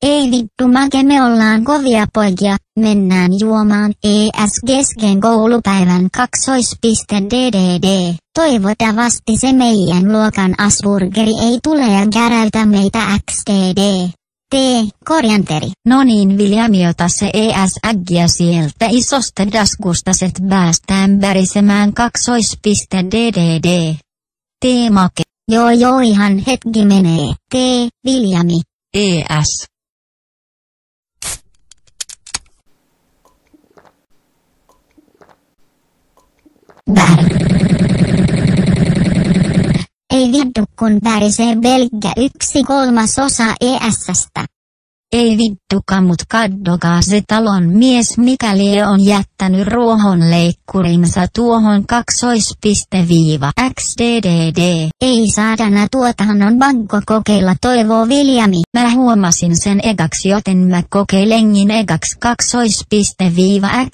Ei vittu make, me ollaan kovia poikia, mennään juomaan kesken koulupäivän DDD. Toivottavasti se meidän luokan asburgeri ei tule ja käräytä meitä XDD. Korjanteri. No niin Viljami, ota se äggiä sieltä isosta daskusta, set päästään värisemään DDD. Make. Joo ihan hetki menee. Viljami. Ei vittu kun värisee pelkkä 1/3 ES-stä. Ei vittuka, mut kaddokaa se talon mies mikäli on jättänyt ruohonleikkurinsa tuohon XDDD. Ei saatana, tuotahan on pakko kokeilla, toivoo Viljami. Mä huomasin sen egaksi, joten mä kokeilenkin egaksi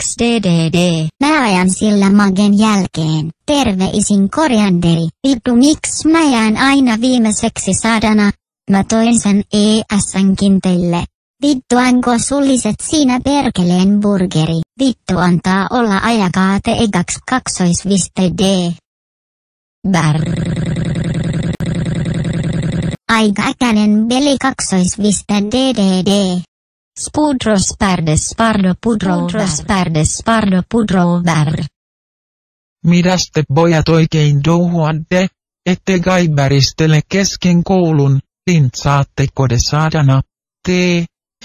XDDD. Mä ajan sillä magen jälkeen. Terveisin Korjanteri. Vittu miks mä jään aina viimeiseksi saatana? Mä toin sen ES:nkin teille. Vittu anko sulliset siinä perkeleen burgeri. Vittu antaa olla, ajakaa te egaksi D. Aika äkänen peli DDD. Spudro spardo pudro vär. Mitäs te pojat oikein douhuatte, ette kai väristele kesken koulun, lintsaatteko de saatana,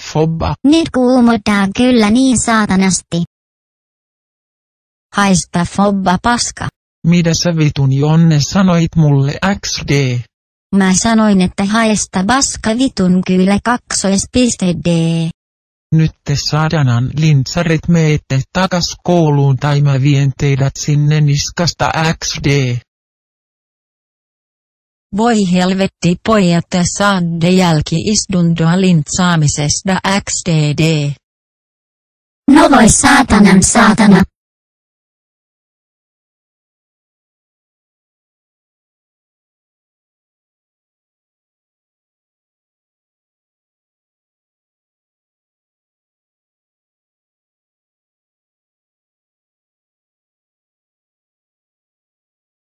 fobba. Nyt kuumottaa kyllä niin saatanasti. Haista fobba paska. Mitä sä vitun Jonne sanoit mulle XD? Mä sanoin, että haista paska vitun kyllä D. Nyt te saadanan lintsarit meette takas kouluun tai mä vien teidät sinne niskasta XD. Voi helvetti pojat, te saatte jälki-istuntoa lintsaamisesta XDD. No voi saatanan saatana.